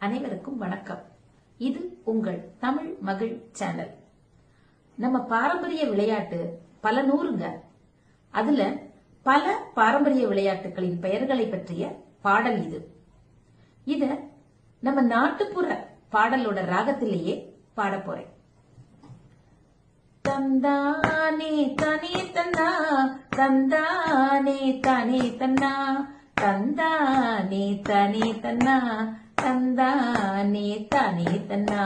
அனைவருக்கும் வணக்கம். இது உங்கள் தமிழ் மகிழ் சேனல். நம்ம பாரம்பரிய விளையாட்டு பல நூறுங்க. அதுல பல பாரம்பரிய விளையாட்டுகளின் பெயர்களை பற்றிய பாடல் இது. இத நம்ம நாட்டுப்புற பாடலோட ராகத்திலேயே பாட போறேன். தந்தானே தனே தன்னா, தந்தானே தனே தன்னா, தந்தானே தனே தன்னா, தந்தானே தானே தன்னா.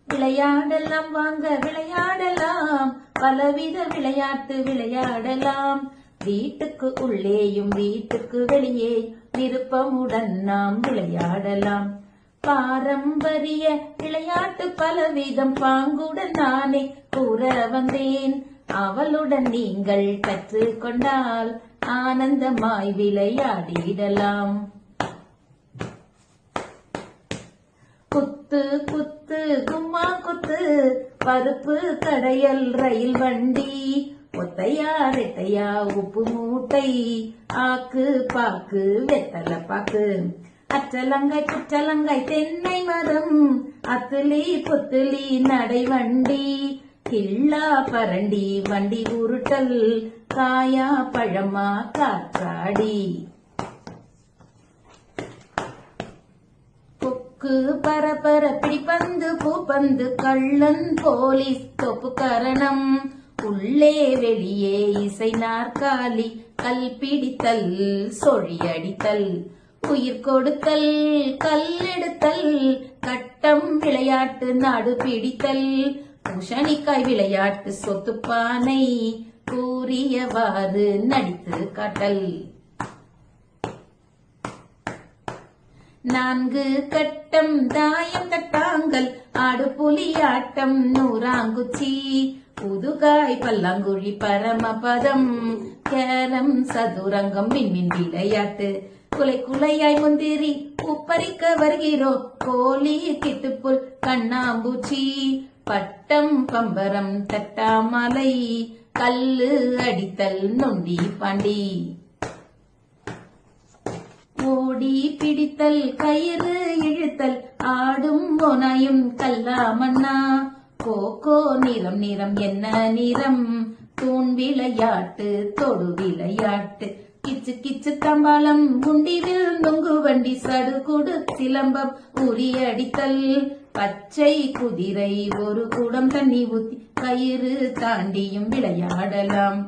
விளையாடலாம் வாங்க விளையாடலாம், பலவித விளையாட்டு விளையாடலாம். வீட்டுக்கு உள்ளேயும் வீட்டுக்கு வெளியே விருப்பமுடன் நாம் விளையாடலாம். பாரம்பரிய விளையாட்டு பலவிதம் பாங்குடன் நானே கூற வந்தேன். அவளுடன் நீங்கள் கற்றுக்கொண்டால் ஆனந்தமாய் விளையாடிடலாம். குத்து குத்து கும்மா குத்து, பருப்பு கடையல் ரயில் வண்டி, ஒத்தையா ரெட்டையா உப்பு மூட்டை, ஆக்கு பாக்கு வெத்தல பாக்கு, அற்றலங்காய் குற்றலங்காய் தென்னை மரம், அத்துலி புத்துலி நடை வண்டி, கிள்ளா பரண்டி வண்டி உருட்டல், காயா பழமா காற்றாடி. பரபர பிடிப்பந்து பூப்பந்து, கள்ளன் போலீஸ் தொப்பு கரணம், உள்ளே வெளியே இசை நாற்காலி, கல் பிடித்தல் சொழியடித்தல், உயிர் கொடுத்தல் கல்லெடுத்தல், கட்டம் விளையாட்டு நாடு பிடித்தல், பூஷணிக்காய் விளையாட்டு சொத்துப்பானை, கூறியவாறு நடித்து காட்டல். நான்கு கட்டம் தாயம் தட்டாங்கல், ஆடு புலியாட்டம் நூறாங்குச்சி, புதுகாய் பல்லாங்குழி பரமபதம், கேரம் சதுரங்கம் விண்மின் விளையாட்டு, குலை குலையாய் முந்திரி உப்பரிக்க வருகிறோம், கோழி கிட்டுப்புல் கண்ணாம்பூச்சி, பட்டம் பம்பரம் தட்டாமலை, கல்லு அடித்தல் நொண்டி பாண்டி, ஓடி பிடித்தல் கயிறு இழுத்தல், ஆடும் போனாயும் கல்லாமண்ணா, கோகோ நிறம் நிறம் என்ன நிறம், தூண் விளையாட்டு தொடு விளையாட்டு, கிச்சு கிச்சு தம்பாளம் குண்டிவில் நொங்கு வண்டி, சடுகுடு சிலம்பம் உரியடித்தல், பச்சை குதிரை ஒரு குடம் தண்ணி ஊத்தி, கயிறு தாண்டியும் விளையாடலாம்.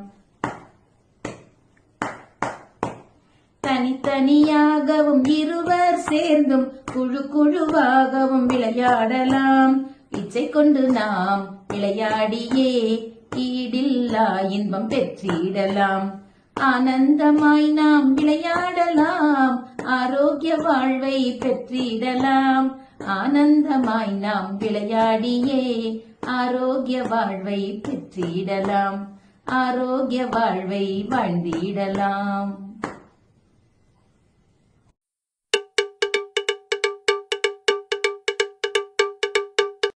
தனித்தனியாகவும் இருவர் சேர்ந்தும் குழு குழுவாகவும் விளையாடலாம். இச்சை கொண்டு நாம் விளையாடியே ஈடில்லா இன்பம் பெற்றிடலாம். ஆனந்தமாய் நாம் விளையாடலாம், ஆரோக்கிய வாழ்வை பெற்றிடலாம். ஆனந்தமாய் நாம் விளையாடியே ஆரோக்கிய வாழ்வை பெற்றிடலாம். ஆரோக்கிய வாழ்வை வாழ்ந்திடலாம்.